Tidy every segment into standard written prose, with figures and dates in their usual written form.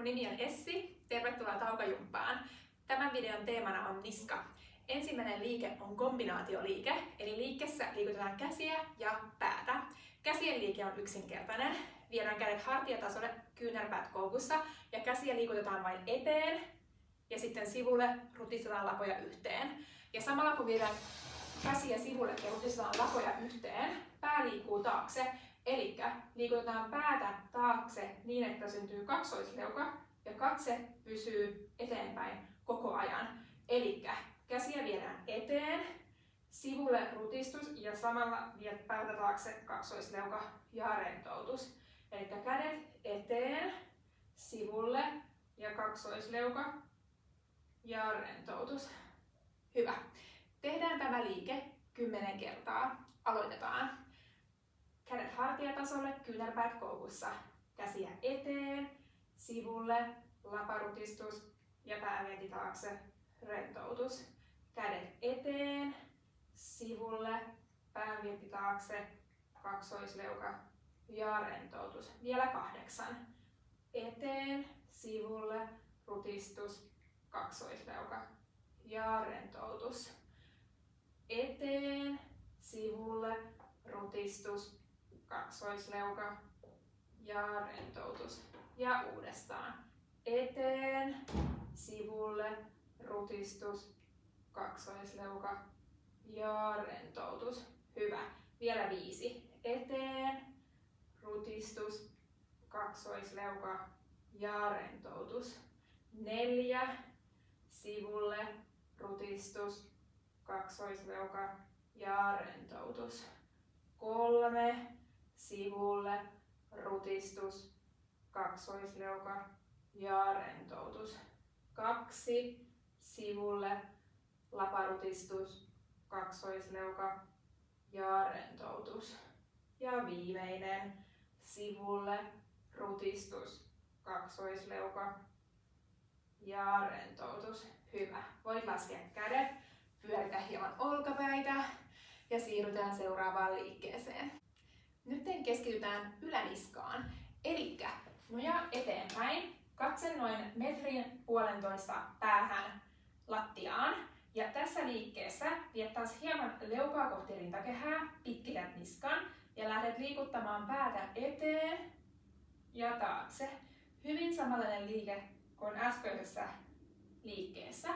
Mun nimi on Essi, tervetuloa taukajumppaan. Tämän videon teemana on niska. Ensimmäinen liike on kombinaatioliike, eli liikkeessä liikutetaan käsiä ja päätä. Käsien liike on yksinkertainen. Viedään kädet hartiatasolle, kyynärpäät koukussa ja käsiä liikutetaan vain eteen ja sitten sivulle rutistetaan lapoja yhteen. Ja samalla kun viedään käsiä sivulle ja rutistetaan lapoja yhteen, pää liikkuu taakse. Eli liikutetaan päätä taakse niin, että syntyy kaksoisleuka ja katse pysyy eteenpäin koko ajan. Eli käsiä viedään eteen, sivulle rutistus ja samalla viet päätä taakse kaksoisleuka ja rentoutus. Eli kädet eteen, sivulle ja kaksoisleuka ja rentoutus. Hyvä. Tehdään tämä liike 10 kertaa. Aloitetaan. Kädet hartiatasolle, kyynärpäät koukussa. Käsiä eteen, sivulle, laparutistus ja päävienti taakse, rentoutus. Kädet eteen, sivulle, päävienti taakse, kaksoisleuka ja rentoutus. Vielä 8. Eteen, sivulle, rutistus, kaksoisleuka ja rentoutus. Eteen, sivulle, rutistus, kaksoisleuka ja rentoutus. Ja uudestaan. Eteen, sivulle, rutistus, kaksoisleuka ja rentoutus. Hyvä. Vielä 5. Eteen, rutistus, kaksoisleuka ja rentoutus. 4. Sivulle, rutistus, kaksoisleuka ja rentoutus. 3. Sivulle, rutistus, kaksoisleuka ja rentoutus. 2. Sivulle, laparutistus, kaksoisleuka ja rentoutus. Ja viimeinen, sivulle, rutistus, kaksoisleuka ja rentoutus. Hyvä. Voit laskea kädet, pyöritä hieman olkapäitä ja siirrytään seuraavaan liikkeeseen. Nyt keskitytään yläniskaan. Elikkä nojaa eteenpäin, katse noin 1,5 metriä päähän lattiaan. Ja tässä liikkeessä viet taas hieman leukaa kohti rintakehää, pitkität niskan ja lähdet liikuttamaan päätä eteen ja taakse. Hyvin samanlainen liike kuin äskeisessä liikkeessä.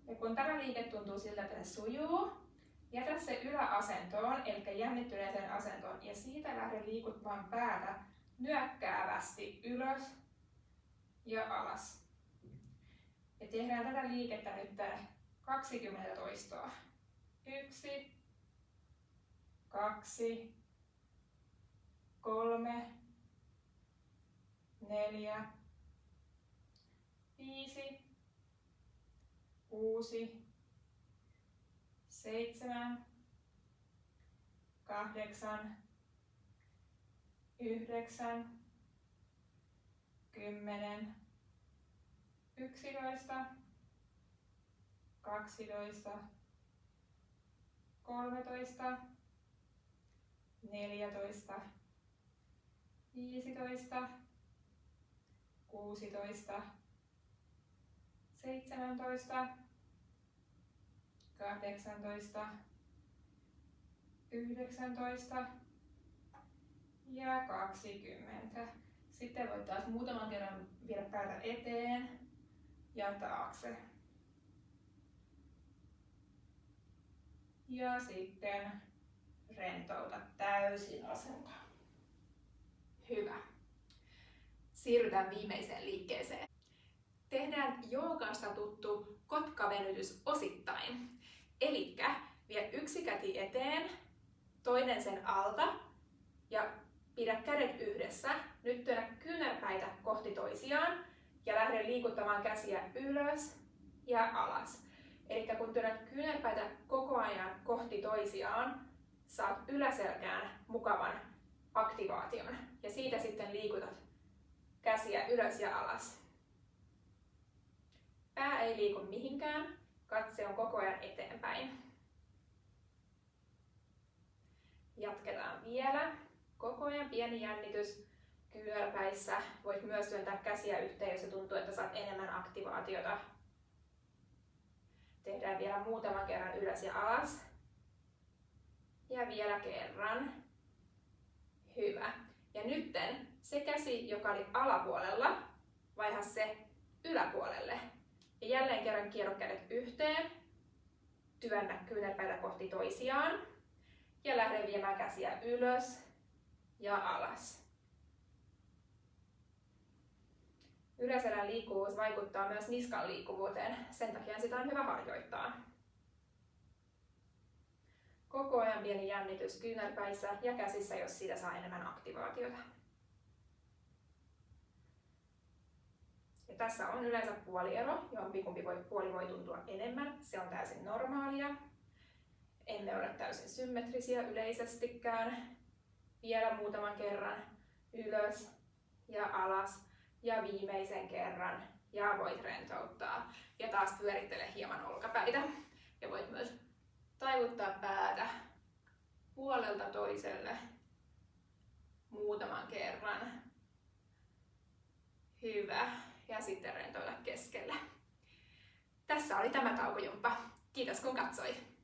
Ja kun tämä liike tuntuu siltä, että se sujuu, jätä se yläasentoon, eli jännittyneeseen asentoon, ja siitä lähde liikuttamaan päätä nyökkäävästi ylös ja alas. Ja tehdään tätä liikettä nyt 20 toistoa. 1, 2, 3, 4, 5, 6, 7, 8, 9, 10, 11, 12, 13, 14, 15, 16, 17, 18, 19 ja 20. Sitten voit taas muutaman kerran viedä päätä eteen ja taakse. Ja sitten rentouta täysin asento. Hyvä. Siirrytään viimeiseen liikkeeseen. Tehdään joogasta tuttu kotkavenytys osittain. Elikkä vie yksi käti eteen, toinen sen alta ja pidä kädet yhdessä. Nyt työnnä kyynärpäitä kohti toisiaan ja lähde liikuttamaan käsiä ylös ja alas. Eli kun työnnät kyynärpäitä koko ajan kohti toisiaan, saat yläselkään mukavan aktivaation. Ja siitä sitten liikutat käsiä ylös ja alas. Pää ei liiku mihinkään, katse on koko ajan eteenpäin. Jatketaan vielä. Koko ajan pieni jännitys kyynärpäissä. Voit myös työntää käsiä yhteen, jos se tuntuu, että saat enemmän aktivaatiota. Tehdään vielä muutaman kerran ylös ja alas. Ja vielä kerran. Hyvä. Ja nytten se käsi, joka oli alapuolella, vaiha se yläpuolelle. Ja jälleen kerran kiero kädet yhteen. Työnnä kyynärpäitä kohti toisiaan. Ja lähde viemään käsiä ylös ja alas. Yläselän liikkuvuus vaikuttaa myös niskan liikkuvuuteen. Sen takia sitä on hyvä harjoittaa. Koko ajan pieni jännitys kyynärpäissä ja käsissä, jos siitä saa enemmän aktivaatiota. Ja tässä on yleensä puoliero, jompikumpi puoli voi tuntua enemmän. Se on täysin normaalia. Emme ole täysin symmetrisiä yleisestikään. Vielä muutaman kerran ylös ja alas ja viimeisen kerran. Ja voit rentouttaa. Ja taas pyörittele hieman olkapäitä. Ja voit myös taivuttaa päätä puolelta toiselle muutaman kerran. Hyvä. Ja sitten rentouta keskellä. Tässä oli tämä taukojumppa. Kiitos kun katsoit.